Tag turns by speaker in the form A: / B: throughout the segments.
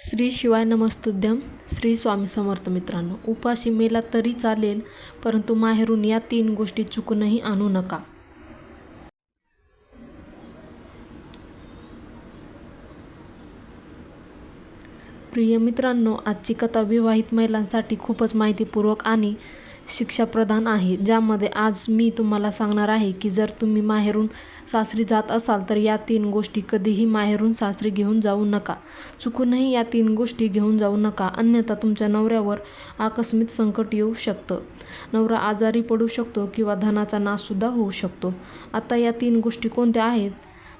A: श्री शिवाय नमस्तुभ्यं. श्री स्वामी समर्थ. मित्रांनो, उपाशी मेला तरी चालेल, परंतु माहेरून या 3 गोष्टी चुकूनही आणू नका. प्रिय मित्रांनो, आजची कथा विवाहित महिलांसाठी खूपच माहितीपूर्वक आणि शिक्षाप्रधान आहे, ज्यामध्ये आज मी तुम्हाला सांगणार आहे की जर तुम्ही माहेरून सासरी जात असाल तर या 3 गोष्टी कधीही माहेरून सासरी घेऊन जाऊ नका. चुकूनही या 3 गोष्टी घेऊन जाऊ नका, अन्यथा तुमच्या नवऱ्यावर आकस्मिक संकट येऊ शकतं. नवरा आजारी पडू शकतो किंवा धनाचा नाशसुद्धा होऊ शकतो. आता या 3 गोष्टी कोणत्या आहेत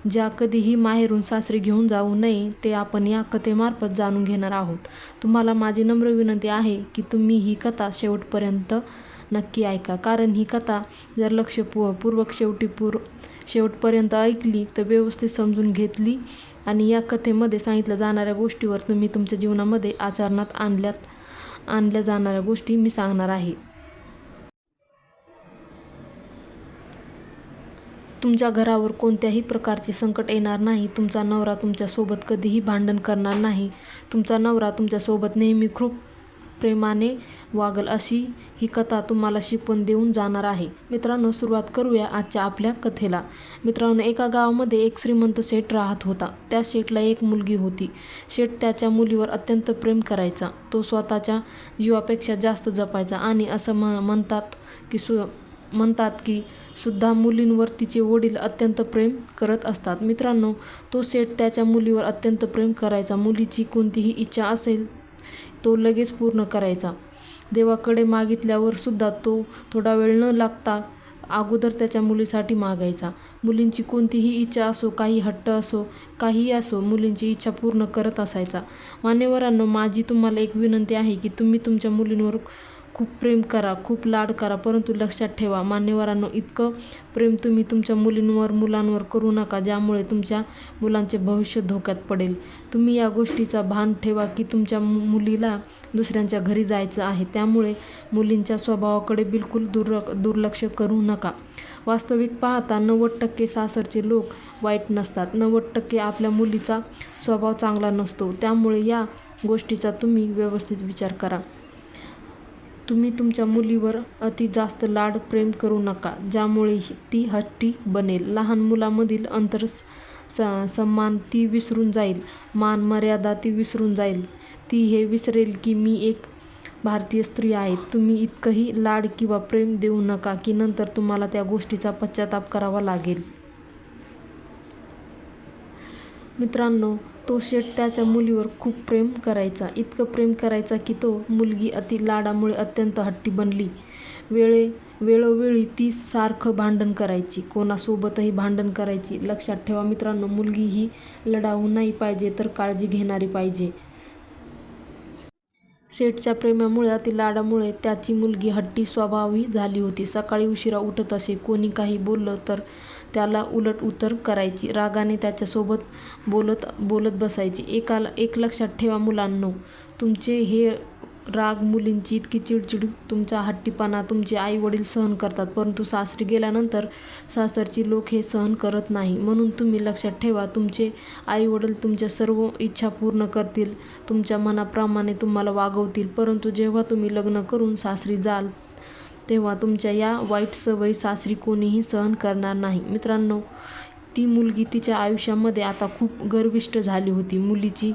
A: ज्या कधीही माहेरून सासरी घेऊन जाऊ नये ते आपण या कथेमार्फत जाणून घेणार आहोत. तुम्हाला माझी नम्र विनंती आहे की तुम्ही ही कथा शेवटपर्यंत नक्की ऐका, कारण ही कथा जर लक्षपूर्वक शेवटपर्यंत ऐकली तर व्यवस्थित समजून घेतली आणि या कथेमध्ये सांगितल्या जाणाऱ्या गोष्टीवर तुम्ही तुमच्या जीवनामध्ये आचरणात आणल्या जाणाऱ्या गोष्टी मी सांगणार आहे. तुमच्या घरावर कोणत्याही प्रकारचे संकट येणार नाही. तुमचा नवरा तुमच्यासोबत कधीही भांडण करणार नाही. तुमचा नवरा तुमच्यासोबत नेहमी खूप प्रेमाने वागल अशी ही कथा तुम्हाला शिकवण देऊन जाणार आहे. मित्रांनो, सुरुवात करूया आजच्या आपल्या कथेला. मित्रांनो, एका गावामध्ये एक श्रीमंत शेठ राहत होता. त्या शेठला एक मुलगी होती. शेठ त्याच्या मुलीवर अत्यंत प्रेम करायचा. तो स्वतःच्या जीवापेक्षा जास्त जपायचा आणि असं म्हणतात की सुद्धा मुलींवर तिचे वडील अत्यंत प्रेम करत असतात. मित्रांनो, तो शेठ त्याच्या मुलीवर अत्यंत प्रेम करायचा. मुलीची कोणतीही इच्छा असेल तो लगेच पूर्ण करायचा. देवाकडे मागितल्यावर सुद्धा तो थोडा वेळ न लागता अगोदर त्याच्या मुलीसाठी मागायचा. मुलींची कोणतीही इच्छा असो, काही हट्ट असो, काहीही असो, मुलींची इच्छा पूर्ण करत असायचा. मान्यवरांनो, माझी तुम्हाला एक विनंती आहे की तुम्ही तुमच्या मुलींवर खूप प्रेम करा, खूप लाड करा, परंतु लक्षात ठेवा मान्यवरांनो, इतकं प्रेम तुम्ही तुमच्या मुलांवर करू नका ज्यामुळे तुमच्या मुलांचे भविष्य धोक्यात पडेल. तुम्ही या गोष्टीचा भान ठेवा की तुमच्या मुलीला दुसऱ्यांच्या घरी जायचं आहे, त्यामुळे मुलींच्या स्वभावाकडे बिलकुल दुर्लक्ष करू नका. वास्तविक पाहता 90% सासरचे लोक वाईट नसतात. 90% आपल्या मुलीचा स्वभाव चांगला नसतो. त्यामुळे या गोष्टीचा तुम्ही व्यवस्थित विचार करा. तुम्ही तुमच्या मुलीवर अति जास्त लाड प्रेम करू नका, ज्यामुळे ती हट्टी बनेल. लहान मुलामधील अंतर सन्मान ती विसरून जाईल. मान मर्यादा ती विसरून जाईल. ती हे विसरेल की मी एक भारतीय स्त्री आहे. तुम्ही इतकंही लाड किंवा प्रेम देऊ नका की नंतर तुम्हाला त्या गोष्टीचा पश्चाताप करावा लागेल. मित्रांनो, तो शेठ त्याच्या मुलीवर खूप प्रेम करायचा. इतकं प्रेम करायचा की तो मुलगी अति लाडामुळे अत्यंत हट्टी बनली. वेळोवेळी ती सारखं भांडण करायची, कोणासोबतही भांडण करायची. लक्षात ठेवा मित्रांनो, मुलगी ही लढाऊ नाही पाहिजे तर काळजी घेणारी पाहिजे. शेठच्या प्रेमामुळे अति लाडामुळे त्याची मुलगी हट्टी स्वभावी झाली होती. सकाळी उशिरा उठत असे. कोणी काही बोललं तर त्याला उलट उत्तर करायची. रागाने त्याच्यासोबत बोलत बसायची. एक लक्षात ठेवा मुलांनो, तुमचे हे राग, मुलींची इतकी चिडचिड, तुमचा हट्टीपणा तुमचे आई वडील सहन करतात, परंतु सासरी गेल्यानंतर सासरची लोक हे सहन करत नाही. म्हणून तुम्ही लक्षात ठेवा, तुमचे आई वडील तुमच्या सर्व इच्छा पूर्ण करतील, तुमच्या मनाप्रमाणे तुम्हाला वागवतील, परंतु जेव्हा तुम्ही लग्न करून सासरी जाल तेव्हा तुमच्या या वाईट सवयी सासरी कोणीही सहन करणार नाही. मित्रांनो, ती मुलगी तिच्या आयुष्यामध्ये आता खूप गर्विष्ठ झाली होती. मुलीची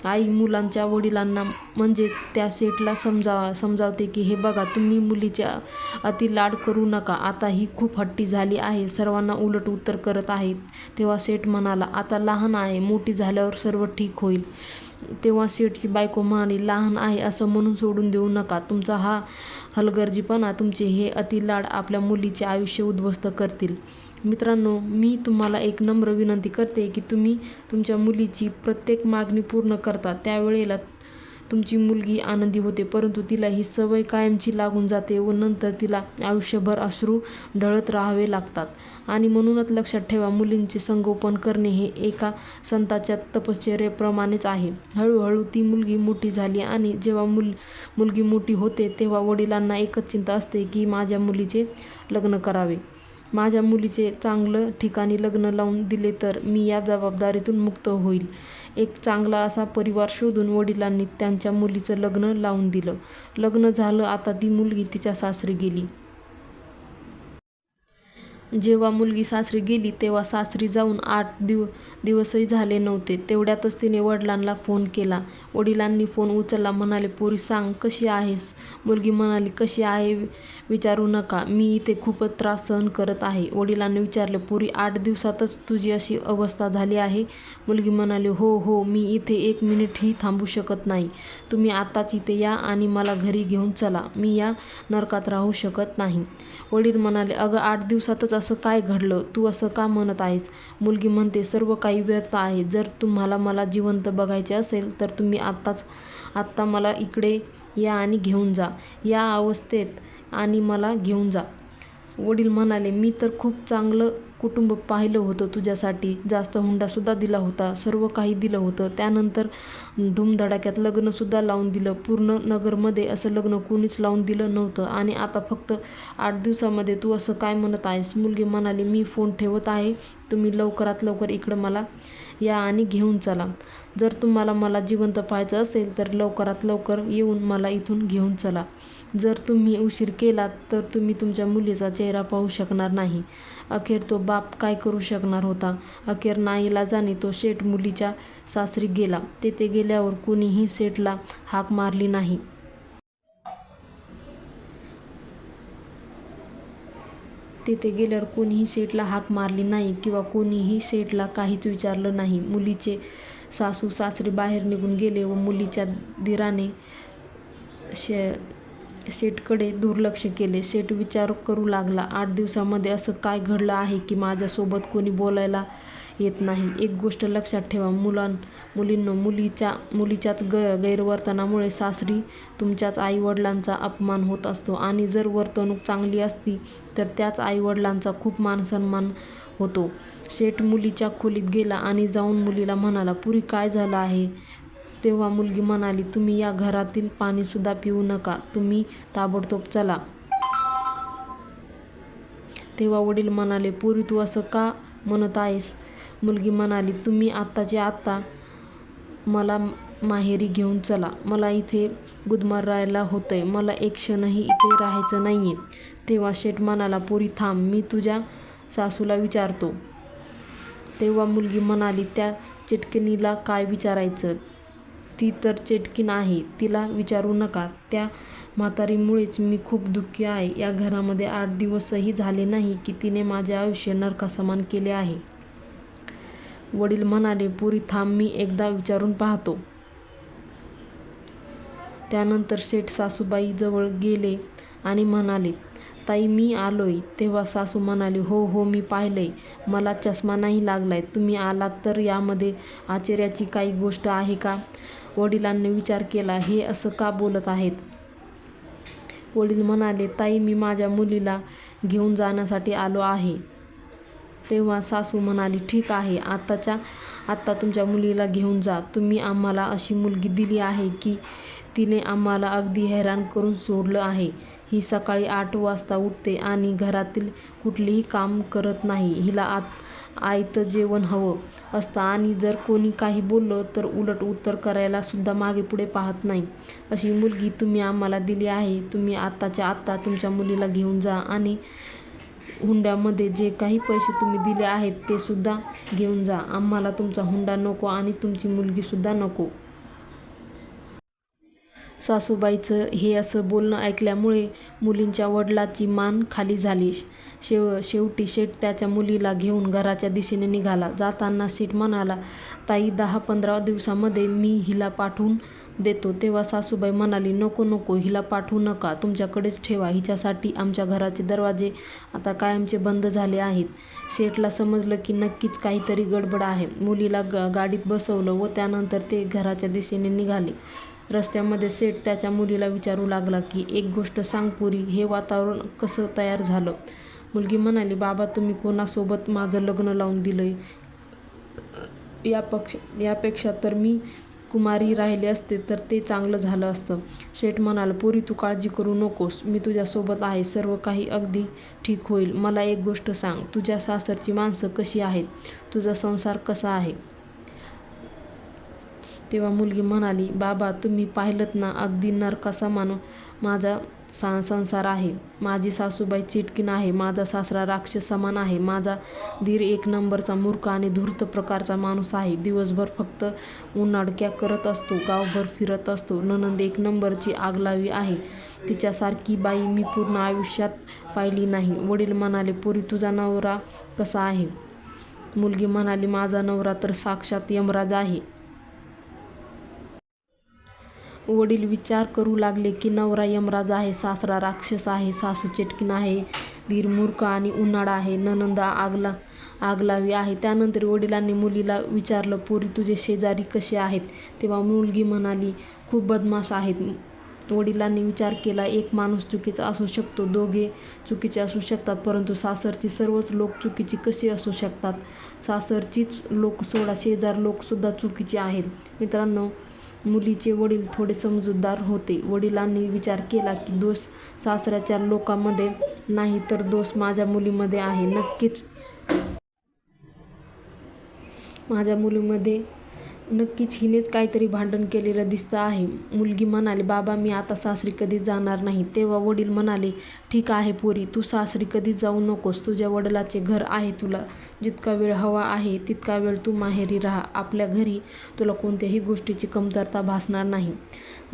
A: आई मुलांच्या वडिलांना म्हणजे त्या शेठला समजावते की हे बघा, तुम्ही मुलीचे अति लाड करू नका. आता ही खूप हट्टी झाली आहे, सर्वांना उलट उत्तर करत आहे. तेव्हा शेठ म्हणाला, आता लहान आहे, मोठी झाल्यावर सर्व ठीक होईल. तेव्हा शेठची बायको म्हणाली, लहान आहे असं म्हणून सोडून देऊ नका. तुमचा हा हलगर्जीपणा, तुमचे हे अतिलाड आपल्या मुलीचे आयुष्य उद्ध्वस्त करतील. मित्रांनो, मी तुम्हाला एक नम्र विनंती करते की तुम्ही तुमच्या मुलीची प्रत्येक मागणी पूर्ण करता. त्यावेळेला तुमची मुलगी आनंदी होते, परंतु तिला ही सवय कायमची लागून जाते व नंतर तिला आयुष्यभर अश्रू ढळत राहावे लागतात. आणि म्हणूनच लक्षात ठेवा, मुलींचे संगोपन करणे हे एका संताच्या तपश्चर्येप्रमाणेच आहे. हळूहळू ती मुलगी मोठी झाली आणि जेव्हा मुलगी मोठी होते तेव्हा वडिलांना एकच चिंता असते की माझ्या मुलीचे लग्न करावे. माझ्या मुलीचे चांगलं ठिकाणी लग्न लावून दिले तर मी या जबाबदारीतून मुक्त होईल. एक चांगला असा परिवार शोधून वडिलांनी त्यांच्या मुलीचं लग्न लावून दिलं. लग्न झालं. आता ती मुलगी तिच्या सासरी गेली. जेव्हा मुलगी सासरी गेली तेव्हा सासरी जाऊन 8 दिवसही झाले नव्हते. तेवढ्यातच तिने वडिलांना फोन केला. वडिलांनी फोन उचलला. म्हणाले, पोरी सांग कशी आहेस? मुलगी म्हणाली, कशी आहे विचारू नका, मी इथे खूपच त्रास सहन करत आहे. वडिलांनी विचारले, पोरी 8 दिवसातच तुझी अशी अवस्था झाली आहे? मुलगी म्हणाली, हो, मी इथे 1 मिनिटही थांबू शकत नाही. तुम्ही आत्ताच इथे या आणि मला घरी घेऊन चला. मी या नरकात राहू शकत नाही. वडील म्हणाले, अगं 8 दिवसातच असं काय घडलं? तू असं का म्हणत आहेस? मुलगी म्हणते, सर्व काही व्यर्थ आहे. जर तुम्हाला मला जिवंत बघायचे असेल तर तुम्ही आत्ता मला इकडे या आणि घेऊन जा. या अवस्थेत आणि मला घेऊन जा. वडील म्हणाले, मी तर खूप चांगलं कुटुंब पाहिलं होतं तुझ्यासाठी. जास्त हुंडासुद्धा दिला होता. सर्व काही दिलं होतं. त्यानंतर धूमधडाक्यात लग्नसुद्धा लावून दिलं. पूर्ण नगरमध्ये असं लग्न कोणीच लावून दिलं नव्हतं आणि आता फक्त 8 दिवसामध्ये तू असं काय म्हणत आहेस? मुलगी म्हणाली, मी फोन ठेवत आहे. तुम्ही लवकरात लवकर इकडं मला या आणि घेऊन चला. जर तुम्हाला मला जिवंत पाहायचं असेल तर लवकरात लवकर येऊन मला इथून घेऊन चला. जर तुम्ही उशीर केलात तर तुम्ही तुमच्या मुलीचा चेहरा पाहू शकणार नाही. अखेर तो बाप काय करू शकणार होता? अखेर नाईलाजाने तो शेठ मुलीच्या सासरी गेला. तेथे गेल्यावर कोणीही शेठला हाक मारली नाही. किंवा कोणीही शेठला काहीच विचारलं नाही. मुलीचे सासू सासरे बाहेर निघून गेले व मुलीच्या दिराने शेठकडे दुर्लक्ष केले. शेठ विचार करू लागला, 8 दिवसामध्ये असं काय घडलं आहे की माझ्यासोबत कोणी बोलायला येत नाही? एक गोष्ट लक्षात ठेवा मुलींनो, मुलीच्याच गैरवर्तनामुळे सासरी तुमच्याच आईवडिलांचा अपमान होत असतो आणि जर वर्तणूक चांगली असती तर त्याच आईवडिलांचा खूप मानसन्मान होतो. शेठ मुलीच्या खोलीत गेला आणि जाऊन मुलीला म्हणाला, पुरी काय झालं आहे? तेव्हा मुलगी म्हणाली, तुम्ही या घरातील पाणीसुद्धा पिऊ नका. तुम्ही ताबडतोब चला. तेव्हा वडील म्हणाले, पुरी तू असं का म्हणत आहेस? मुलगी म्हणाली, तुम्ही आत्ताच्या आत्ता मला माहेरी घेऊन चला. मला इथे गुदमरायला होतंय. मला एक क्षणही इथे राहायचं नाहीये. तेव्हा शेठ म्हणाला, पोरी थांब, मी तुझ्या सासूला विचारतो. तेव्हा मुलगी म्हणाली, त्या चिटकिनीला काय विचारायचं? ती तर चिटकीन आहे. तिला विचारू नका. त्या म्हातारीमुळेच मी खूप दुःखी आहे. या घरामध्ये 8 दिवसही झाले नाही की तिने माझे आयुष्य नरकासमान केले आहे. वडील म्हणाले, पोरी थांब, मी एकदा विचारून पाहतो. त्यानंतर शेठ सासूबाई जवळ गेले आणि म्हणाले, ताई मी आलोय. तेव्हा सासू म्हणाली, हो मी पाहिलंय. मला चष्मा नाही लागलाय. तुम्ही आलात तर यामध्ये आश्चर्याची काही गोष्ट आहे का? वडिलांनी विचार केला, हे असं का बोलत आहेत? वडील म्हणाले, ताई मी माझ्या मुलीला घेऊन जाण्यासाठी आलो आहे. तेव्हा सासू म्हणाली, ठीक आहे, आत्ताच्या आत्ता तुमच्या मुलीला घेऊन जा. तुम्ही आम्हाला अशी मुलगी दिली आहे की तिने आम्हाला अगदी हैराण करून सोडलं आहे. ही सकाळी 8 वाजता उठते आणि घरातील कुठलेही काम करत नाही. हिला आयतं जेवण हवं असतं आणि जर कोणी काही बोललं तर उलट उत्तर करायला सुद्धा मागे पुढे पाहत नाही. अशी मुलगी तुम्ही आम्हाला दिली आहे. तुम्ही आत्ताच्या आत्ता तुमच्या मुलीला घेऊन जा आणि हुंड्यामध्ये जे काही पैसे तुम्ही दिले आहेत ते सुद्धा घेऊन जा. आम्हाला तुमचा हुंडा नको आणि तुमची मुलगीसुद्धा नको. सासूबाईचं हे असं बोलणं ऐकल्यामुळे मुलींच्या वडिलांची मान खाली झाली. शेवटी शेठ त्याच्या मुलीला घेऊन घराच्या दिशेने निघाला. जाताना शेठ म्हणाला, ताई 10-15 दिवसामध्ये मी हिला पाठवून देतो. तेव्हा सासूबाई म्हणाली, नको, हिला पाठवू नका. तुमच्याकडेच ठेवा. हिच्यासाठी आमच्या घराचे दरवाजे आता कायमचे बंद झाले आहेत. शेठला समजलं की नक्कीच काहीतरी गडबड आहे. मुलीला गाडीत बसवलं व त्यानंतर ते घराच्या दिशेने निघाले. रस्त्यामध्ये शेठ त्याच्या मुलीला विचारू लागला की एक गोष्ट सांग पुरी, हे वातावरण कसं तयार झालं? मुलगी म्हणाली, बाबा तुम्ही कोणासोबत माझं लग्न लावून दिलंय? यापेक्षा तर मी कुमारी राहिले असते तर ते चांगलं झालं असतं. शेठ म्हणाला, पोरी तू काळजी करू नकोस. मी तुझ्यासोबत आहे. सर्व काही अगदी ठीक होईल. मला एक गोष्ट सांग, तुझ्या सासरची माणसं कशी आहेत? तुझा संसार कसा आहे? तेव्हा मुलगी म्हणाली, बाबा तुम्ही पाहिलंत ना, अगदी नरकासमान माझा संसार आहे. माझी सासूबाई चिटकीण आहे, माझा सासरा राक्षस समान आहे, माझा दीर एक नंबरचा मूर्ख आणि धूर्त प्रकारचा माणूस आहे. दिवसभर फक्त उन्हाडक्या करत असतो, गावभर फिरत असतो. नणंद एक नंबरची आगलावी आहे, तिच्यासारखी बाई मी पूर्ण आयुष्यात पाहिली नाही. वडील म्हणाले, पोरी तुझा नवरा कसा आहे? मुलगी म्हणाली, माझा नवरा तर साक्षात यमराज आहे. वडील विचार करू लागले की नवरा यमराज आहे, सासरा राक्षस आहे, सासू चिटकीण आहे, दीर मूर्ख आणि उन्हाळा आहे, नणंद आगलावी आहे. त्यानंतर वडिलांनी मुलीला विचारलं, पोरी तुझे शेजारी कसे आहेत? तेव्हा मुलगी म्हणाली, खूप बदमाश आहेत. वडिलांनी विचार केला, एक माणूस चुकीचा असू शकतो, दोघे चुकीचे असू शकतात, परंतु सासरची सर्वच लोक चुकीची कशी असू शकतात? सासरचीच लोक सोडा, शेजार लोकसुद्धा चुकीचे आहेत. मित्रांनो, मुलीचे वडील थोडे समजूतदार होते. वडिलांनी विचार केला की दोष सासऱ्याच्या लोकांमध्ये नाही तर दोष माझ्या मुलीमध्ये आहे. नक्कीच हिनेच काहीतरी भांडण केलेलं दिसतं आहे. मुलगी म्हणाली, बाबा मी आता सासरी कधीच जाणार नाही. तेव्हा वडील म्हणाले, ठीक आहे पोरी, तू सासरी कधीच जाऊ नकोस. तुझ्या वडिलाचे घर आहे, तुला जितका वेळ हवा आहे तितका वेळ तू माहेरी राहा. आपल्या घरी तुला कोणत्याही गोष्टीची कमतरता भासणार नाही.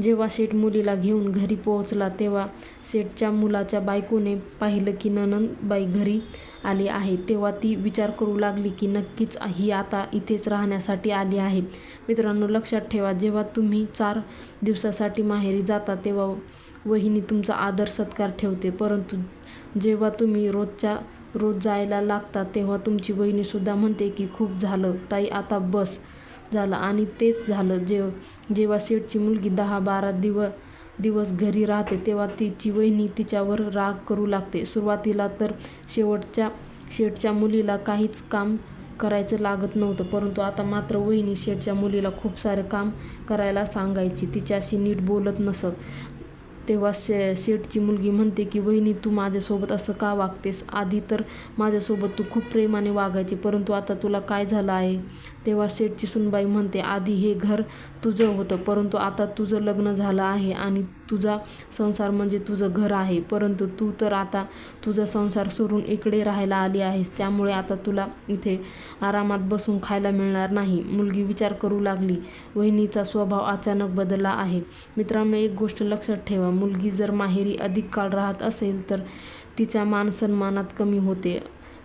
A: जेव्हा शेठ मुलीला घेऊन घरी पोहोचला तेव्हा शेठच्या मुलाच्या बायकोने पाहिलं की नणंदबाई घरी आली आहे. तेव्हा ती विचार करू लागली की नक्कीच ही आता इथेच राहण्यासाठी आली आहे. मित्रांनो, लक्षात ठेवा, जेव्हा तुम्ही 4 दिवसासाठी माहेरी जाता तेव्हा वहिनी तुमचा आदर सत्कार ठेवते, परंतु जेव्हा तुम्ही रोज जायला लागता तेव्हा तुमची वहिनीसुद्धा म्हणते की खूप झालं ताई, आता बस झालं. आणि तेच झालं. जेव्हा शेठची मुलगी 10-12 दिवस घरी राहते तेव्हा तिची वहिनी तिच्यावर राग करू लागते. सुरुवातीला तर शेठच्या मुलीला काहीच काम करायचं लागत नव्हतं, परंतु आता मात्र वहिनी शेठच्या मुलीला खूप सारं काम करायला सांगायची, तिच्याशी नीट बोलत नसत. तेव्हा शेठची मुलगी म्हणते की वहिनी, तू माझ्यासोबत असं का वागतेस? आधी तर माझ्यासोबत तू खूप प्रेमाने वागायची, परंतु आता तुला काय झालं आहे? तेव्हा शेठची सुनबाई म्हणते, आधी हे घर तुझं होतं, परंतु आता तुझं लग्न झालं आहे आणि तुझा संसार म्हणजे तुझं घर आहे, परंतु तू तर आता तुझा संसार सोडून इकडे राहायला आली आहेस, त्यामुळे आता तुला इथे आरामात बसून खायला मिळणार नाही. मुलगी विचार करू लागली, वहिनीचा स्वभाव अचानक बदलला आहे. मित्रांनो, एक गोष्ट लक्षात ठेवा, मुलगी जर माहेरी अधिक काळ राहत असेल तर तिचा मान सन्मानात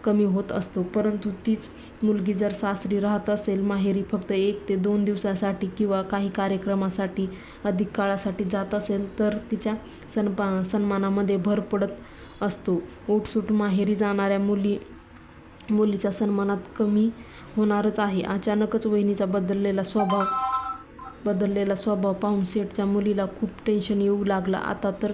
A: कमी होत असतो, परंतु तीच मुलगी जर सासरी राहत असेल, माहेरी फक्त 1 ते 2 दिवसासाठी किंवा काही कार्यक्रमासाठी अधिक काळासाठी जात असेल तर तिच्या सन्मानामध्ये भर पडत असतो. उठसूट माहेरी जाणाऱ्या मुलीच्या सन्मानात कमी होणारच आहे. अचानकच वहिनीचा बदललेला स्वभाव पाहून शेठच्या मुलीला खूप टेन्शन येऊ लागला. आता तर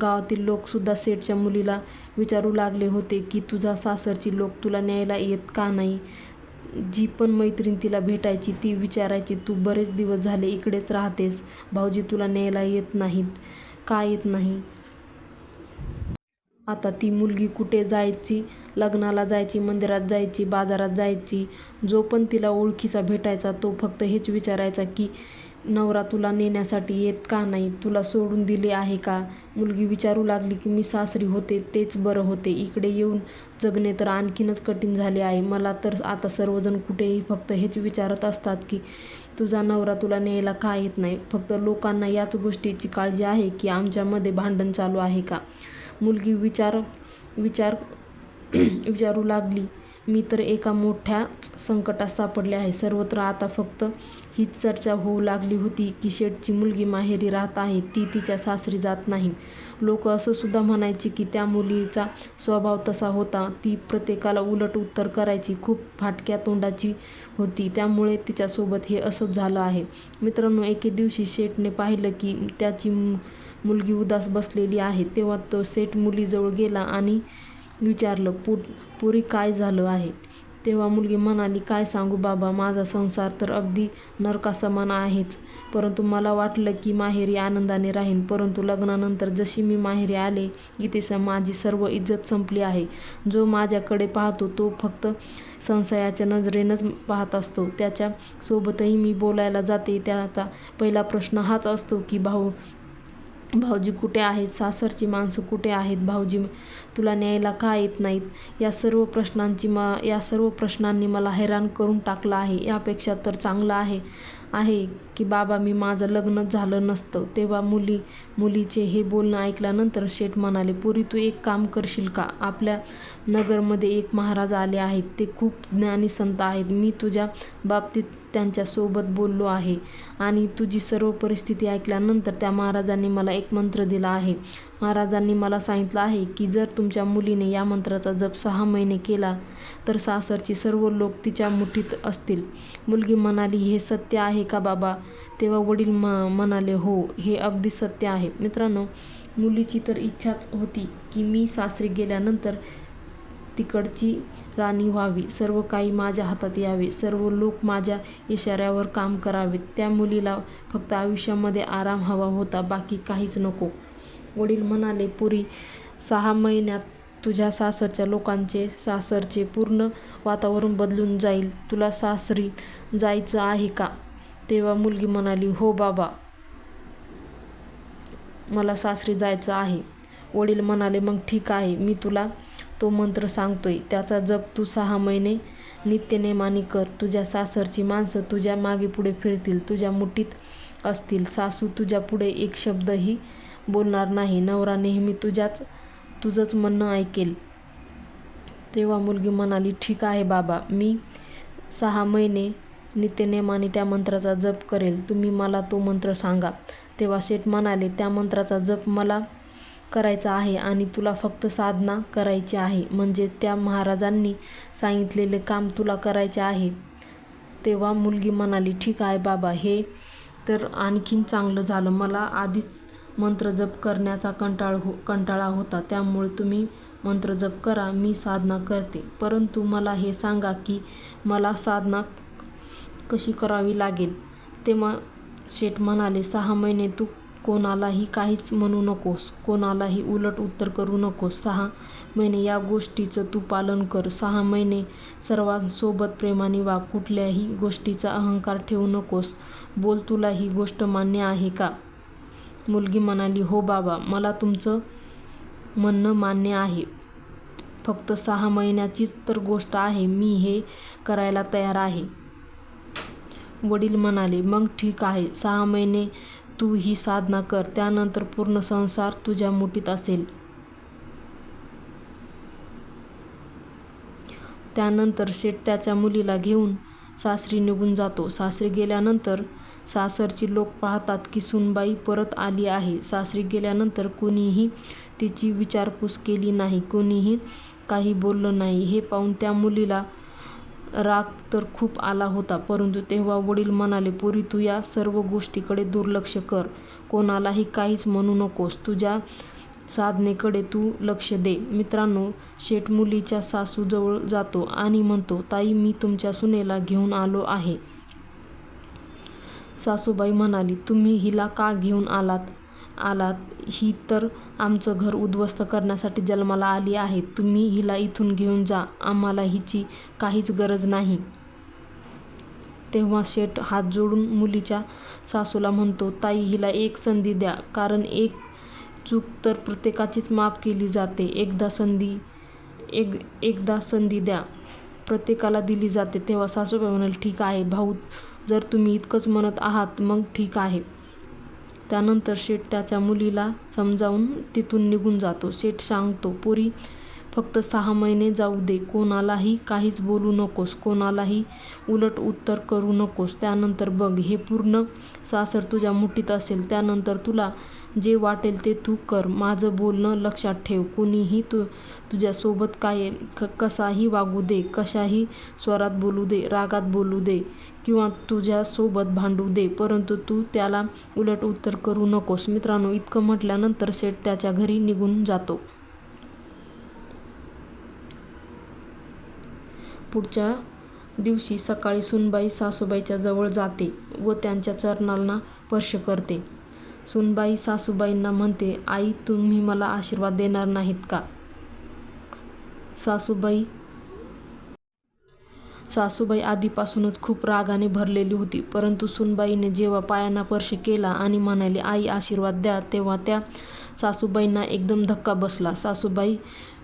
A: गावातील लोकसुद्धा शेठच्या मुलीला विचारू लागले होते की तुझ्या सासरची लोक तुला न्यायला येत का नाही? जी पण मैत्रीण तिला भेटायची ती विचारायची, तू बरेच दिवस झाले इकडेच राहतेस, भाऊजी तुला न्यायला येत नाहीत का? येत नाही. आता ती मुलगी कुठे जायची, लग्नाला जायची, मंदिरात जायची, बाजारात जायची, जो पण तिला ओळखीचा भेटायचा तो फक्त हेच विचारायचा की नवरा तुला नेण्यासाठी येत का नाही? तुला सोडून दिले आहे का? मुलगी विचारू लागली की मी सासरी होते तेच बरं होते, इकडे येऊन जगणे तर आणखीनच कठीण झाले आहे. मला तर आता सर्वजण कुठेही फक्त हेच विचारत असतात की तुझा नवरा तुला न्यायला का येत नाही? फक्त लोकांना याच गोष्टीची काळजी आहे की आमच्यामध्ये भांडण चालू आहे का? मुलगी विचारू लागली, मी तर एका मोठ्याच संकटात सापडले आहे. सर्वत्र आता फक्त हीच चर्चा होऊ लागली होती की शेठची मुलगी माहेरी राहत आहे, ती तिच्या सासरी जात नाही. लोक असं सुद्धा म्हणायची की त्या मुलीचा स्वभाव तसा होता, ती प्रत्येकाला उलट उत्तर करायची, खूप फाटक्या तोंडाची होती, त्यामुळे तिच्यासोबत हे असंच झालं आहे. मित्रांनो, एके दिवशी शेठने पाहिलं की त्याची मुलगी उदास बसलेली आहे. तेव्हा तो शेठ मुलीजवळ गेला आणि विचारलं, पोरी काय झालं आहे? तेव्हा मुलगी म्हणाली, काय सांगू बाबा, माझा संसार तर अगदी नरकासमान आहेच, परंतु मला वाटलं की माहेरी आनंदाने राहीन, परंतु लग्नानंतर जशी मी माहेरी आले इथे माझी सर्व इज्जत संपली आहे. जो माझ्याकडे पाहतो तो फक्त संशयाच्या नजरेनंच पाहत असतो. त्याच्या सोबतही मी बोलायला जाते. त्याचा पहिला प्रश्न हाच असतो की भाऊजी कुठे आहेत? सासरची माणसं कुठे आहेत? भाऊजी तुला न्यायला का येत नाहीत? या सर्व प्रश्नांनी मला हैराण करून टाकलं आहे. यापेक्षा तर चांगलं आहे की बाबा मी माझं लग्नच झालं नसतं. तेव्हा मुलीचे हे बोलणं ऐकल्यानंतर शेठ म्हणाले, पोरी तू एक काम करशील का? आपल्या नगरमध्ये एक महाराज आले आहेत. ते खूप ज्ञानी संत आहेत. मी तुझ्या बाबतीत त्यांच्यासोबत बोललो आहे आणि तुझी सर्व परिस्थिती ऐकल्यानंतर त्या महाराजांनी मला एक मंत्र दिला आहे. महाराजांनी मला सांगितलं आहे की जर तुमच्या मुलीने या मंत्राचा जप 6 महिने केला तर सासरची सर्व लोक तिच्या मुठीत असतील. मुलगी म्हणाली, हे सत्य आहे का बाबा? तेव्हा वडील म्हणाले, हो, हे अगदी सत्य आहे. मित्रांनो, मुलीची तर इच्छाच होती की मी सासरी गेल्यानंतर तिकडची राणी व्हावी, सर्व काही माझ्या हातात यावे, सर्व लोक माझ्या इशाऱ्यावर काम करावेत. त्या मुलीला फक्त आयुष्यामध्ये आराम हवा होता, बाकी काहीच नको. वडील म्हणाले, पोरी 6 महिन्यात तुझ्या सासरच्या लोकांचे सासरचे पूर्ण वातावरण बदलून जाईल. तुला सासरी जायचं आहे का? तेव्हा मुलगी म्हणाली, हो बाबा, मला सासरी जायचं आहे. वडील म्हणाले, मग ठीक आहे, मी तुला तो मंत्र सांगतोय. त्याचा जप तू 6 महिने नित्यनेमाने कर. तुझ्या सासरची माणसं तुझ्या मागे पुढे फिरतील, तुझ्या मुठीत असतील. सासू तुझ्या पुढे एक शब्दही बोलणार नाही. नवरा नेहमी तुझंच म्हणणं ऐकेल. तेव्हा मुलगी म्हणाली, ठीक आहे बाबा, मी 6 महिने नित्यनेमाने त्या मंत्राचा जप करेल. तुम्ही मला तो मंत्र सांगा. तेव्हा शेठ म्हणाले, त्या मंत्राचा जप मला करायचा आहे आणि तुला फक्त साधना करायची आहे. म्हणजे त्या महाराजांनी सांगितलेले काम तुला करायचे आहे. तेव्हा मुलगी म्हणाली, ठीक आहे बाबा, हे तर आणखीन चांगलं झालं. मला आधीच मंत्र जप करण्याचा कंटाळा होता. त्यामुळे तुम्ही मंत्र जप करा, मी साधना करते. परंतु मला हे सांगा की मला साधना कशी करावी लागेल? तेव्हा शेठ म्हणाले, 6 महिने तू कोणालाही काहीच म्हणू नकोस, कोणालाही उलट उत्तर करू नकोस. 6 महिने या गोष्टीचं तू पालन कर. 6 महिने सर्वांसोबत प्रेमाने वाग. कुठल्याही गोष्टीचा अहंकार ठेवू नकोस. बोल, तुला ही गोष्ट मान्य आहे का? मुलगी म्हणाली, हो बाबा, मला तुमचं म्हणणं मान्य आहे. फक्त 6 महिन्याचीच तर गोष्ट आहे. मी हे करायला तयार आहे. वडील म्हणाले, मग ठीक आहे, 6 महिने तू ही साधना कर. त्यानंतर पूर्ण संसार तुझ्या मुठीत असेल. त्यानंतर शेठ त्याच्या मुलीला घेऊन सासरी निघून जातो. सासरी गेल्यानंतर सासरची लोक पाहतात की सूनबाई परत आली आहे. सासरी गेल्यानंतर कोणीही तिची विचारपूस केली नाही, कोणीही काही बोललं नाही. हे पाहून त्या मुलीला राग तर खूप आला होता. परंतु तेव्हा वडील म्हणाले, पोरी तू या सर्व गोष्टीकडे दुर्लक्ष कर. कोणालाही काहीच म्हणू नकोस. तुझ्या साधनेकडे तू लक्ष दे. मित्रांनो, शेठ मुलीच्या सासूजवळ जातो आणि म्हणतो, ताई, मी तुमच्या सुनेला घेऊन आलो आहे. सासूबाई म्हणाली, तुम्ही हिला का घेऊन आलात? ही तर आमचं घर उद्ध्वस्त करण्यासाठी जन्माला आली आहे. तुम्ही हिला इथून घेऊन जा. आम्हाला हिची काहीच गरज नाही. तेव्हा शेठ हात जोडून मुलीच्या सासूला म्हणतो, ताई, हिला एक संधी द्या, कारण एक चूक तर प्रत्येकाचीच माफ केली जाते. एकदा संधी द्या, प्रत्येकाला दिली जाते. तेव्हा सासूबाई म्हणाली, ठीक आहे भाऊ, जर तुम्ही इतकंच म्हणत आहात मग ठीक आहे. त्यानंतर शेठ त्याच्या मुलीला समजावून तिथून निघून जातो. शेठ सांगतो, पोरी, फक्त 6 महिने जाऊ दे. कोणालाही काहीच बोलू नकोस, कोणालाही उलट उत्तर करू नकोस. त्यानंतर बघ, हे पूर्ण सासर तुझ्या मुठीत असेल. त्यानंतर तुला जे वाटेल ते तू कर. माझं बोलणं लक्षात ठेव. कोणीही तुझ्यासोबत कसाही वागू दे, कशाही स्वरात बोलू दे, रागात बोलू दे किंवा तुझ्यासोबत भांडू दे, परंतु तू त्याला उलट उत्तर करू नकोस. मित्रांनो, इतकं म्हटल्यानंतर शेठ त्याच्या घरी निघून जातो. पुढच्या दिवशी सकाळी सूनबाई सासूबाईच्या जवळ जाते व त्यांच्या चरणांना स्पर्श करते. सूनबाई सासूबाईंना म्हणते, आई, तुम्ही मला आशीर्वाद देणार नाहीत का? सासूबाई सासूबाई आधीपासूनच खूप रागाने भरलेली होती, परंतु सुनबाईने जेव्हा पायांना स्पर्श केला आणि म्हणाली, आई आशीर्वाद द्या, तेव्हा त्या सासूबाईंना एकदम धक्का बसला. सासूबाई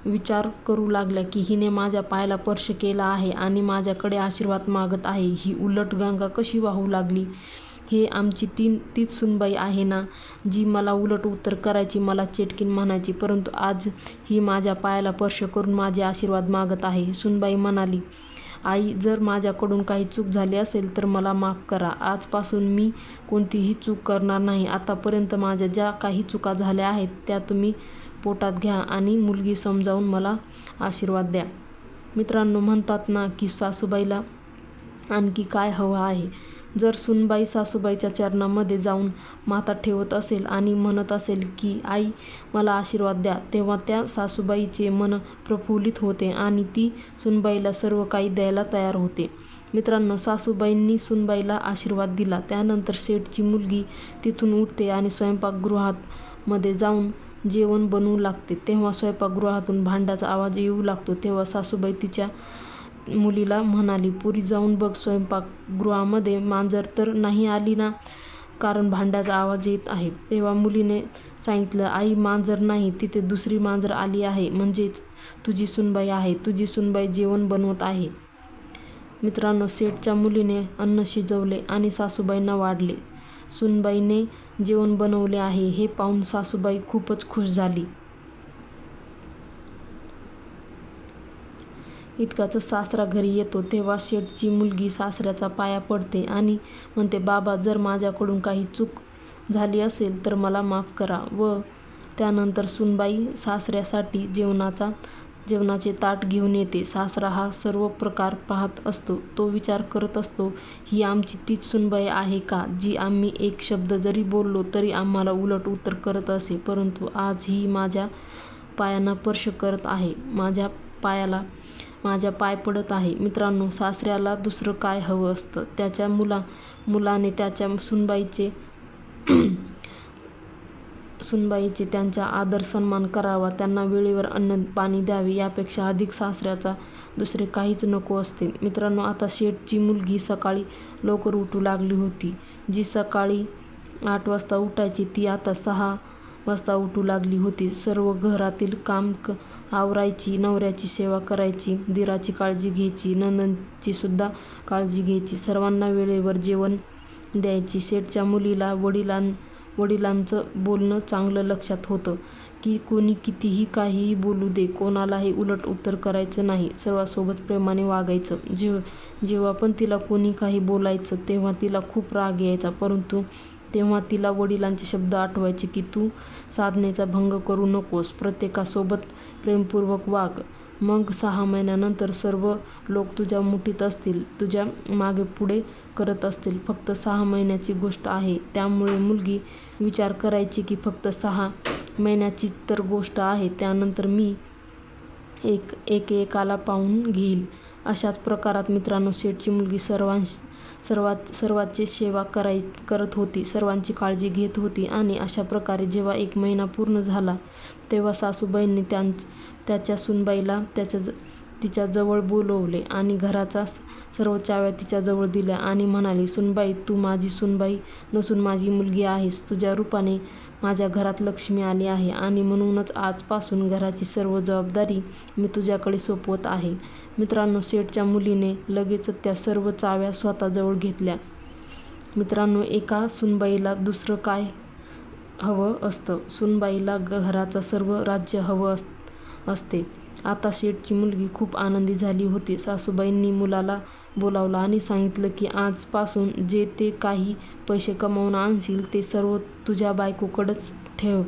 A: विचार करू लागल्या की हिने माझ्या पायाला स्पर्श केला आहे आणि माझ्याकडे आशीर्वाद मागत आहे. ही उलट गंगा कशी वाहू लागली? हे आमची तीच सुनबाई आहे ना, जी मला उलट उत्तर करायची, मला चेटकीन म्हणायची, परंतु आज ही माझ्या पायाला स्पर्श करून माझे आशीर्वाद मागत आहे. सुनबाई म्हणाली, आई, जर माझ्याकडून काही चूक झाली असेल तर मला माफ करा. आजपासून मी कोणतीही चूक करणार नाही. आतापर्यंत माझ्या ज्या काही चुका झाल्या आहेत त्या तुम्ही पोटात घ्या आणि मुलगी समजावून मला आशीर्वाद द्या. मित्रांनो, म्हणतात ना की सासूबाईला आणखी काय हवं आहे. जर सुनबाई सासूबाईच्या चरणामध्ये जाऊन माथा ठेवत असेल आणि म्हणत असेल की आई मला आशीर्वाद द्या, तेव्हा त्या सासूबाईचे मन प्रफुल्लित होते आणि ती सुनबाईला सर्व काही द्यायला तयार होते. मित्रांनो, सासूबाईंनी सुनबाईला आशीर्वाद दिला. त्यानंतर शेठची मुलगी तिथून उठते आणि स्वयंपाकगृहात मध्ये जाऊन जेवण बनवू लागते. तेव्हा स्वयंपाकगृहातून भांड्याचा आवाज येऊ लागतो. तेव्हा सासूबाई तिच्या मुलीला म्हणाली, पुरी जाऊन बघ, स्वयंपाकगृहामध्ये मांजर तर नाही आली ना, कारण भांड्याचा आवाज येत आहे. तेव्हा मुलीने सांगितलं, आई मांजर नाही, तिथे दुसरी मांजर आली आहे, म्हणजेच तुझी सुनबाई आहे. तुझी सुनबाई जेवण बनवत आहे. मित्रांनो, शेठच्या मुलीने अन्न शिजवले आणि सासूबाईंना वाढले. सुनबाईने जेवण बनवले आहे हे पाहून सासूबाई खूपच खुश झाली. इतकाच सासरा घरी येतो तेव्हा शेठची मुलगी सासऱ्याचा पाया पडते आणि म्हणते, बाबा, जर माझ्याकडून काही चूक झाली असेल तर मला माफ करा. व त्यानंतर सुनबाई सासऱ्यासाठी जेवणाचे ताट घेऊन येते. सासरा हा सर्व प्रकार पाहत असतो. तो विचार करत असतो, ही आमची तीच सुनबाई आहे का, जी आम्ही एक शब्द जरी बोललो तरी आम्हाला उलट उत्तर करत असे, परंतु आज ही माझ्या पायांना स्पर्श करत आहे, माझ्या पाय पडत आहे. मित्रांनो, सासऱ्याला दुसरं काय हवं असतं? त्याच्या मुलाने त्याच्या सुनबाईचे त्यांचा आदर सन्मान करावा, त्यांना वेळेवर अन्न पाणी द्यावे, यापेक्षा अधिक सासऱ्याचा दुसरे काहीच नको असते. मित्रांनो, आता शेठची मुलगी सकाळी लवकर उठू लागली होती. जी सकाळी 8 वाजता उठायची ती आता 6 वाजता उठू लागली होती. सर्व घरातील काम आवरायची, नवऱ्याची सेवा करायची, दिराची काळजी घ्यायची, नणंदची सुद्धा काळजी घ्यायची, सर्वांना वेळेवर जेवण द्यायची. शेठच्या मुलीला वडिलांचं बोलणं चांगलं लक्षात होतं की कोणी कितीही काहीही बोलू दे, कोणालाही उलट उत्तर करायचं नाही, सर्वांसोबत प्रेमाने वागायचं. जेव्हा पण तिला कोणी काही बोलायचं तेव्हा तिला खूप राग यायचा, परंतु तेव्हा तिला वडिलांचे शब्द आठवायचे की तू साधनेचा भंग करू नकोस, प्रत्येकासोबत प्रेमपूर्वक वाग. मग 6 महिन्यानंतर सर्व लोक तुझ्या मुठीत असतील, तुझ्या मागे पुढे करत असतील. फक्त 6 महिन्याची गोष्ट आहे, त्यामुळे मुलगी विचार करायची की फक्त 6 महिन्याचीच तर गोष्ट आहे, त्यानंतर मी एकेकाला पाहून घेईल. अशाच प्रकारात मित्रांनो, शेठची मुलगी सर्वांची सेवा करत होती, सर्वांची काळजी घेत होती. आणि अशा प्रकारे जेव्हा 1 महिना पूर्ण झाला तेव्हा सासूबाईंनी त्याच्या सुनबाईला तिच्या जवळ बोलवले आणि घराच्या सर्व चाव्या तिच्याजवळ दिल्या आणि म्हणाली, सुनबाई, तू माझी सुनबाई नसून माझी मुलगी आहेस. तुझ्या रूपाने माझ्या घरात लक्ष्मी आली आहे आणि म्हणूनच आजपासून घराची सर्व जबाबदारी मी तुझ्याकडे सोपवत आहे. मित्रांनो, शेठच्या मुलीने लगेच त्या सर्व चाव्या स्वतःजवळ घेतल्या. मित्रांनो, एका सुनबाईला दुसरं काय हवं असतं? सुनबाईला घराचं सर्व राज्य हवं असते. आता शेठची मुलगी खूप आनंदी झाली होती. सासूबाईंनी मुलाला बोलावलं आणि सांगितलं की आजपासून जे ते काही पैसे कमावून आणशील ते सर्व तुझ्या बायकोकडेच ठेव,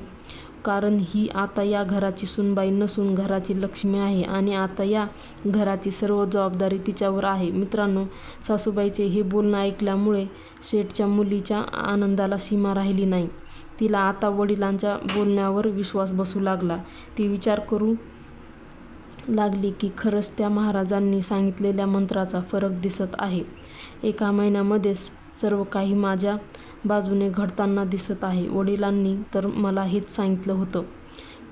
A: कारण ही आता या घराची सुनबाई नसून घराची लक्ष्मी आहे आणि आता या घराची सर्व जबाबदारी तिच्यावर आहे. मित्रांनो, सासूबाईचे हे बोलणं ऐकल्यामुळे शेठच्या मुलीच्या आनंदाला सीमा राहिली नाही. तिला आता वडिलांच्या बोलण्यावर विश्वास बसू लागला. ती विचार करू लागली की खरंच त्या महाराजांनी सांगितलेल्या मंत्राचा फरक दिसत आहे. 1 महिन्यामध्येच सर्व काही माझ्या बाजूने घडताना दिसत आहे. वडिलांनी तर मला हेच सांगितलं होतं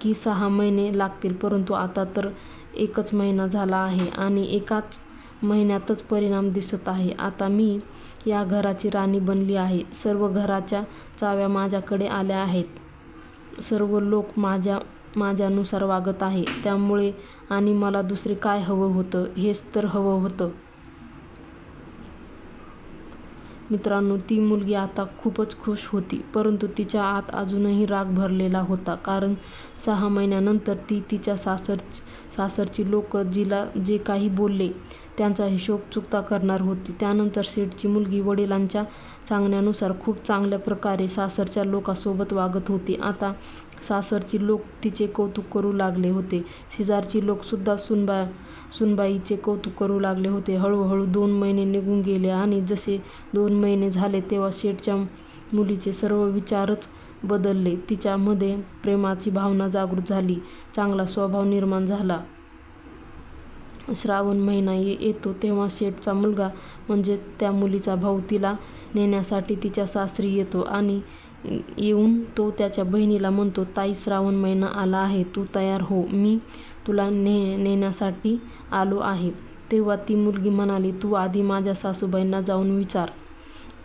A: की 6 महिने लागतील, परंतु आता तर 1च महिना झाला आहे आणि 1च महिन्यातच परिणाम दिसत आहे. आता मी या घराची राणी बनली आहे. सर्व घराच्या चाव्या माझ्याकडे आल्या आहेत. सर्व लोक माझ्यानुसार वागत आहे. त्यामुळे आणि मला दुसरे काय हवं होतं? हेच तर हवं होतं. मित्रांनो, ती मुलगी आता खूपच खुश होती, परंतु तिच्या आत अजूनही राग भरलेला होता. कारण 6 महिन्यानंतर ती तिच्या सासरची लोक जिला जे काही बोलले त्यांचा हिशोब चुकता करणार होती. त्यानंतर शेठची मुलगी वडिलांच्या सांगण्यानुसार खूप चांगल्या प्रकारे सासरच्या लोकांसोबत वागत होती. आता सासरची लोक तिचे कौतुक करू लागले होते. शेजारची लोकसुद्धा सुनबाईचे कौतुक करू लागले होते. हळूहळू 2 महिने निघून गेले आणि जसे 2 महिने झाले तेव्हा शेठच्या मुलीचे सर्व विचारच बदलले. तिच्यामध्ये प्रेमाची भावना जागृत झाली. चांगला स्वभाव निर्माण झाला. श्रावण महिना येतो तेव्हा शेठचा मुलगा म्हणजे त्या मुलीचा भाऊ तिला नेण्यासाठी तिच्या सासरी येतो आणि येऊन तो त्याच्या बहिणीला म्हणतो, ताई, श्रावण महिना आला आहे, तू तयार हो, मी तुला नेण्यासाठी आलो आहे. तेव्हा ती मुलगी म्हणाली, तू आधी माझ्या सासूबाईंना जाऊन विचार.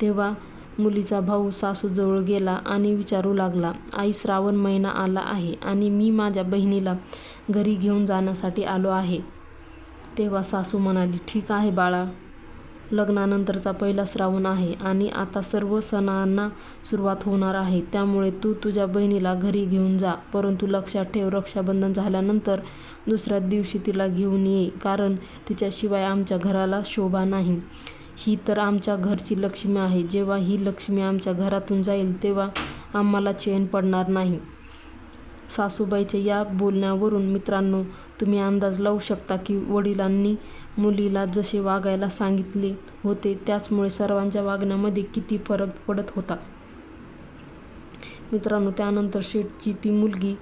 A: तेव्हा मुलीचा भाऊ सासूजवळ गेला आणि विचारू लागला, आई, श्रावण महिना आला आहे आणि मी माझ्या बहिणीला घरी घेऊन जाण्यासाठी आलो आहे. तेव्हा सासू म्हणाली, ठीक आहे बाळा, लग्नानंतरचा पहिला श्रावण आहे आणि आता सर्व सणांना सुरुवात होणार आहे. त्यामुळे तू तुझ्या बहिणीला घरी घेऊन जा. परंतु लक्षात ठेव, रक्षाबंधन झाल्यानंतर दुसऱ्या दिवशी तिला घेऊन ये, कारण तिच्याशिवाय आमच्या घराला शोभा नाही. ही तर आमच्या घरची लक्ष्मी आहे. जेव्हा ही लक्ष्मी आमच्या घरातून जाईल तेव्हा आम्हाला चैन पडणार नाही. सासूबाईच्या या बोलण्यावरून मित्रांनो, तुम्ही अंदाज लावू शकता की वडिलांनी मुलीला जसे वागायला सांगितले होते त्याचमुळे सर्वांच्या वागण्यामध्ये किती फरक पडत होता. मित्रांनो, त्यानंतर शेठची ती मुलगी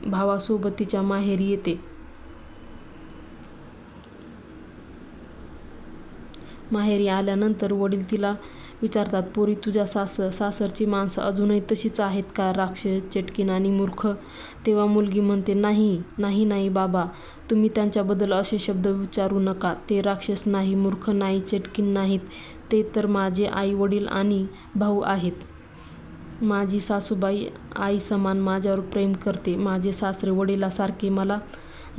A: भावासोबत तिच्या माहेरी येते. माहेरी आल्यानंतर वडील तिला विचारतात, पोरी, तुझ्या सासरची माणसं अजूनही तशीच आहेत का, राक्षस, चटकीन आणि मूर्ख? तेव्हा मुलगी म्हणते, नाही बाबा, तुम्ही त्यांच्याबद्दल असे शब्द विचारू नका. ते राक्षस नाही, मूर्ख नाही, चटकीन नाहीत. ते तर माझे आई वडील आणि भाऊ आहेत. माझी सासूबाई आई समान माझ्यावर प्रेम करते. माझे सासरे वडिलासारखे मला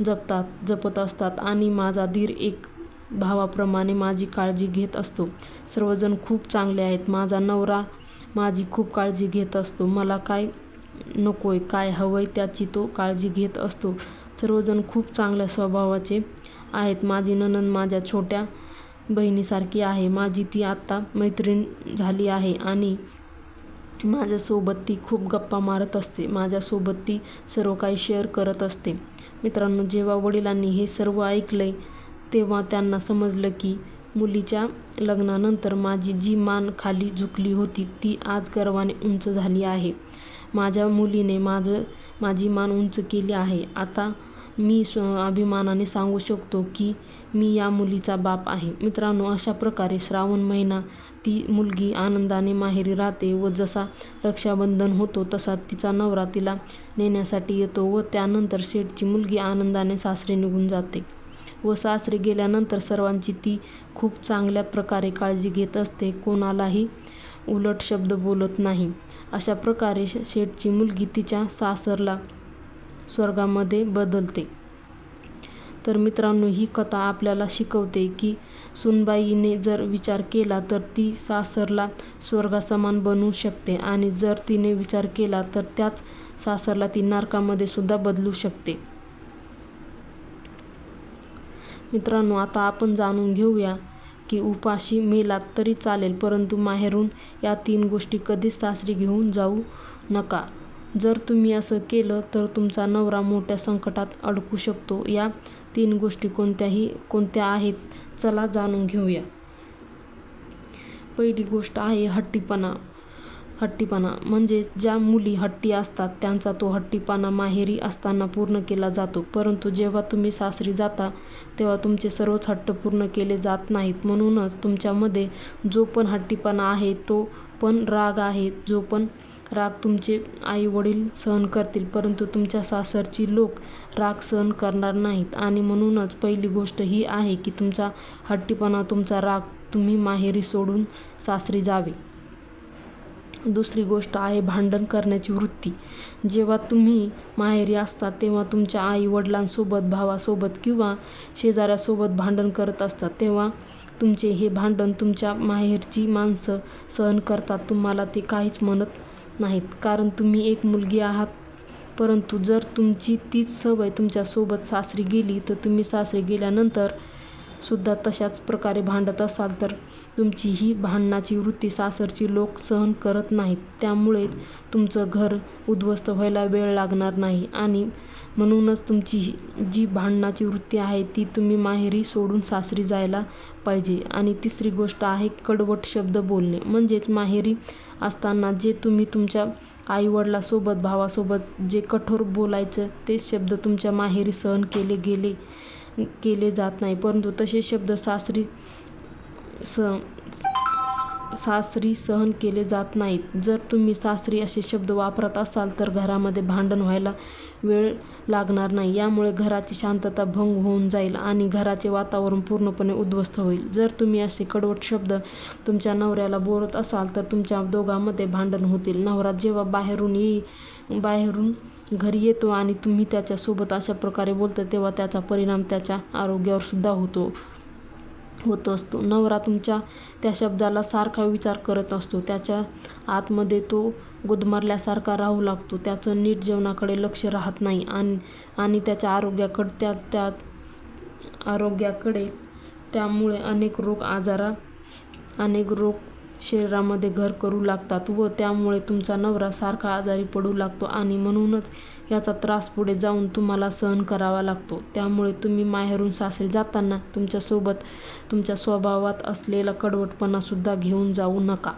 A: जपत असतात आणि माझा दीर एक भावाप्रमाणे माझी काळजी घेत असतो. सर्वजण खूप चांगले आहेत. माझा नवरा माझी खूप काळजी घेत असतो. मला काय नकोय, काय हवंय त्याची तो काळजी घेत असतो. सर्वजण खूप चांगल्या स्वभावाचे आहेत. माझी नणंद माझ्या छोट्या बहिणीसारखी आहे. माझी ती आत्ता मैत्रीण झाली आहे आणि माझ्यासोबत ती खूप गप्पा मारत असते. माझ्यासोबत ती सर्व काही शेअर करत असते. मित्रांनो, जेव्हा वडिलांनी हे सर्व ऐकले तेव्हा त्यांना समजलं की मुलीच्या लग्नानंतर माझी जी मान खाली झुकली होती ती आज गर्वाने उंच झाली आहे. माझ्या मुलीने माझी मान उंच केली आहे. आता मी अभिमानाने सांगू शकतो की मी या मुलीचा बाप आहे. मित्रांनो, अशा प्रकारे श्रावण महिना ती मुलगी आनंदाने माहेरी राहते व जसा रक्षाबंधन होतो तसा तिचा नवरा तिला नेण्यासाठी येतो व त्यानंतर शेठची मुलगी आनंदाने सासरी निघून जाते व सासरी गेल्यानंतर सर्वांची ती खूप चांगल्या प्रकारे काळजी घेत असते. कोणालाही उलट शब्द बोलत नाही. अशा प्रकारे शेठची मुलगी तिच्या सासरला स्वर्गामध्ये बदलते. तर मित्रांनो, ही कथा आपल्याला शिकवते की सुनबाईने जर विचार केला तर ती सासरला स्वर्गासमान बनवू शकते आणि जर तिने विचार केला तर त्याच सासरला ती नरकामध्ये सुद्धा बदलू शकते. मित्रांनो, आता आपण जाणून घेऊया की उपाशी मेलात तरी चालेल, परंतु माहेरून या 3 गोष्टी कधीच सासरी घेऊन जाऊ नका. जर तुम्ही असं केलं तर तुमचा नवरा मोठ्या संकटात अडकू शकतो. या 3 गोष्टी कोणत्या आहेत, चला जाणून घेऊया. पहिली गोष्ट आहे हट्टीपणा. म्हणजे ज्या मुली हट्टी असतात त्यांचा तो हट्टीपणा माहेरी असताना पूर्ण केला जातो, परंतु जेव्हा तुम्ही सासरी जाता तेव्हा तुमचे सर्वच हट्ट पूर्ण केले जात नाहीत. म्हणूनच तुमच्यामध्ये जो पण हट्टीपणा आहे, तो पण राग आहे, जो पण राग तुमचे आई वडील सहन करतील, परंतु तुमच्या सासरची लोक राग सहन करणार नाहीत. आणि म्हणूनच पहिली गोष्ट ही आहे की तुमचा हट्टीपणा, तुमचा राग तुम्ही माहेरी सोडून सासरी जावे. दुसरी गोष्ट आहे भांडण करण्याची वृत्ती. जेव्हा तुम्ही माहेरी असता तेव्हा तुमच्या आई वडिलांसोबत, भावासोबत किंवा शेजाऱ्यासोबत भांडण करत असतात, तेव्हा तुमचे हे भांडण तुमच्या माहेरची माणसं सहन करतात. तुम्हाला ते काहीच म्हणत नाहीत, कारण तुम्ही एक मुलगी आहात. परंतु जर तुमची तीच सवय तुमच्यासोबत सासरी गेली, तर तुम्ही सासरी गेल्यानंतर सुद्धा तशाच प्रकारे भांडत असाल, तर तुमची ही भांडणाची वृत्ती सासरची लोक सहन करत नाहीत. त्यामुळे तुमचं घर उद्ध्वस्त व्हायला वेळ लागणार नाही. आणि म्हणूनच तुमची जी भांडणाची वृत्ती आहे ती तुम्ही माहेरी सोडून सासरी जायला पाहिजे. आणि तिसरी गोष्ट आहे कडवट शब्द बोलणे. म्हणजेच माहेरी असताना जे तुम्ही तुमच्या आईवडिलासोबत, भावासोबत जे कठोर बोलायचं, तेच शब्द तुमच्या माहेरी सहन केले जात नाही. परंतु तसे शब्द सासरी सहन केले जात नाहीत. जर तुम्ही सासरी असे शब्द वापरत असाल तर घरामध्ये भांडण व्हायला वेळ लागणार नाही. यामुळे घराची शांतता भंग होऊन जाईल आणि घराचे वातावरण पूर्णपणे उद्ध्वस्त होईल. जर तुम्ही असे कडवट शब्द तुमच्या नवऱ्याला बोलत असाल तर तुमच्या दोघांमध्ये भांडण होतील. नवरा जेव्हा बाहेरून घरी येतो आणि तुम्ही त्याच्यासोबत अशा प्रकारे बोलता, तेव्हा त्याचा परिणाम त्याच्या आरोग्यावर सुद्धा होत असतो. नवरा तुमच्या त्या शब्दाला सारखा विचार करत असतो. त्याच्या आतमध्ये तो गुदमरल्यासारखा राहू लागतो. त्याचं नीट जेवणाकडे लक्ष राहत नाही आणि त्याच्या आरोग्याकडे त्यामुळे अनेक रोग शरीरामध्ये घर करू लागतात व त्यामुळे तुमचा नवरा सारखा आजारी पडू लागतो आणि म्हणूनच याचा त्रास पुढे जाऊन तुम्हाला सहन करावा लागतो. त्यामुळे तुम्ही माहेरून सासरी जाताना तुमच्यासोबत तुमच्या स्वभावात असलेला कडवटपणासुद्धा घेऊन जाऊ नका.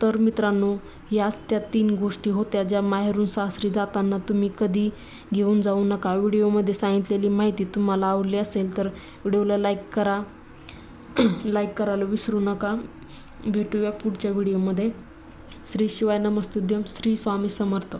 A: तर मित्रांनो, याच त्या 3 गोष्टी होत्या ज्या माहेरून सासरी जाताना तुम्ही कधी घेऊन जाऊ नका. व्हिडिओमध्ये सांगितलेली माहिती तुम्हाला आवडली असेल तर व्हिडिओला लाईक करायला विसरू नका. भेटूया पुढच्या व्हिडिओमध्ये. श्री शिवाय नमस्तुभ्यं. श्री स्वामी समर्थ.